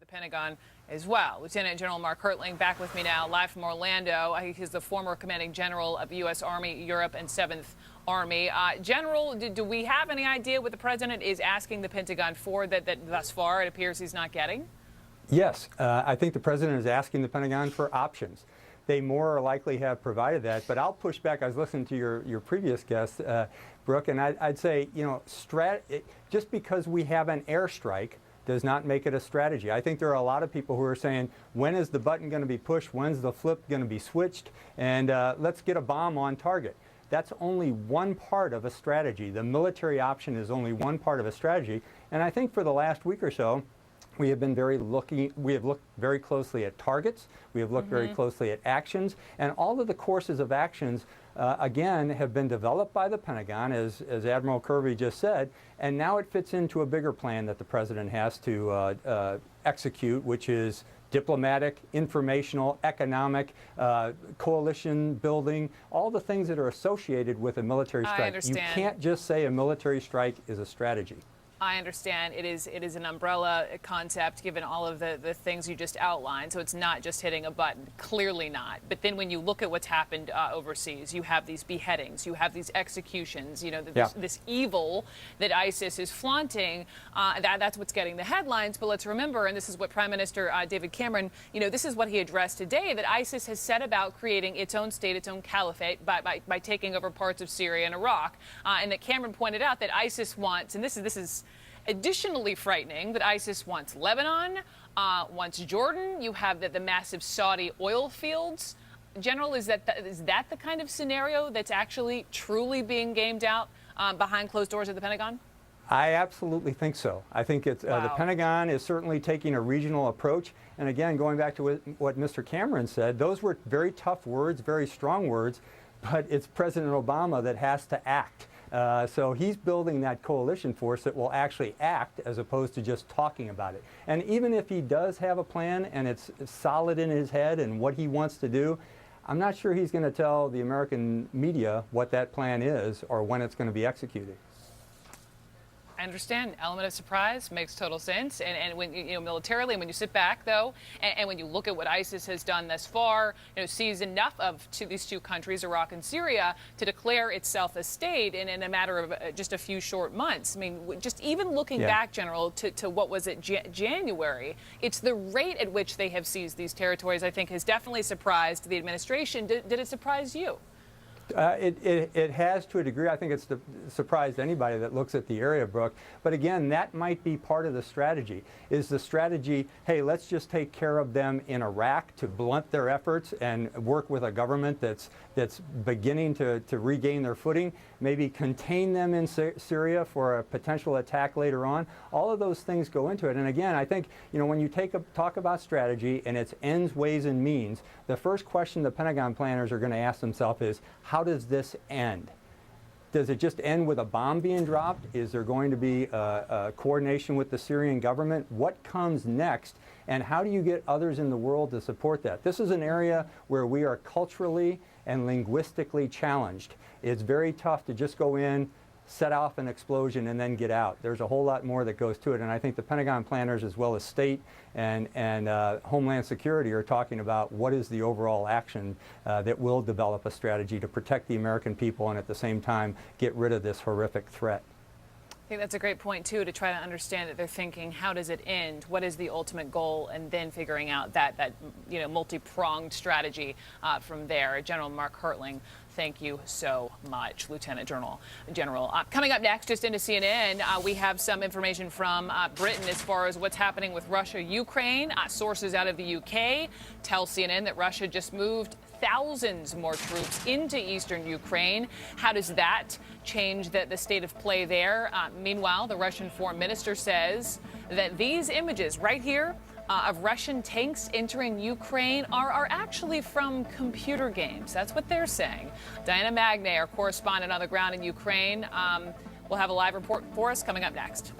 the Pentagon as well. Lieutenant General Mark Hertling back with me now, live from Orlando. He's the former commanding general of the U.S. Army, Europe, and 7th Army. General, do we have any idea what the president is asking the Pentagon for that thus far it appears he's not getting? Yes, I think the president is asking the Pentagon for options. They more or likely have provided that, but I'll push back. I was listening to your previous guest, Brooke, and I'd say, you know, just because we have an airstrike does not make it a strategy. I think there are a lot of people who are saying, when is the button going to be pushed? When's the flip going to be switched? And let's get a bomb on target. That's only one part of a strategy. The military option is only one part of a strategy. And I think for the last week or so, we have looked very closely at targets. We have looked very closely at actions, and all of the courses of actions, again, have been developed by the Pentagon, as Admiral Kirby just said, and now it fits into a bigger plan that the president has to execute, which is diplomatic, informational, economic, coalition building, all the things that are associated with a military strike. I understand. You can't just say a military strike is a strategy. I understand it is an umbrella concept given all of the things you just outlined. So it's not just hitting a button, clearly not. But then when you look at what's happened overseas, you have these beheadings, you have these executions, you know, this evil that ISIS is flaunting. That's what's getting the headlines. But let's remember, and this is what Prime Minister David Cameron, you know, this is what he addressed today, that ISIS has set about creating its own state, its own caliphate by taking over parts of Syria and Iraq. And that Cameron pointed out that ISIS wants, and this is additionally frightening, that ISIS wants Lebanon, wants Jordan. You have the massive Saudi oil fields. General, is that the kind of scenario that's actually truly being gamed out behind closed doors at the Pentagon? I absolutely think so. I think it's the Pentagon is certainly taking a regional approach. And again, going back to what Mr. Cameron said, those were very tough words, very strong words, but it's President Obama that has to act. So he's building that coalition force that will actually act as opposed to just talking about it. And even if he does have a plan and it's solid in his head and what he wants to do, I'm not sure he's going to tell the American media what that plan is or when it's going to be executed. I understand. Element of surprise makes total sense. And when, you know, militarily, when you sit back, though, and when you look at what ISIS has done thus far, you know, sees enough of these two countries, Iraq and Syria, to declare itself a state in a matter of just a few short months. I mean, just even looking back, General, to what was it, January, it's the rate at which they have seized these territories, I think, has definitely surprised the administration. Did it surprise you? It has to a degree. I think it's surprised anybody that looks at the area, Brooke. But again, that might be part of the strategy. Is the strategy, hey, let's just take care of them in Iraq to blunt their efforts and work with a government that's beginning to regain their footing, maybe contain them in Syria for a potential attack later on. All of those things go into it. And again, I think, you know, when you talk about strategy and its ends, ways, and means, the first question the Pentagon planners are going to ask themselves is, how does this end? Does it just end with a bomb being dropped? Is there going to be a coordination with the Syrian government? What comes next? And how do you get others in the world to support that? This is an area where we are culturally and linguistically challenged. It's very tough to just go in, set off an explosion, and then get out. There's a whole lot more that goes to it. And I think the Pentagon planners, as well as state and Homeland Security, are talking about what is the overall action that will develop a strategy to protect the American people and at the same time get rid of this horrific threat. I think that's a great point, too, to try to understand that they're thinking, how does it end? What is the ultimate goal? And then figuring out that you know, multi-pronged strategy from there. General Mark Hertling, thank you so much, Lieutenant General. Coming up next, just into CNN, we have some information from Britain as far as what's happening with Russia, Ukraine. Sources out of the UK tell CNN that Russia just moved thousands more troops into eastern Ukraine. How does that change the state of play there? Meanwhile, the Russian foreign minister says that these images right here of Russian tanks entering Ukraine are actually from computer games. That's what they're saying. Diana Magnay, our correspondent on the ground in Ukraine, will have a live report for us coming up next.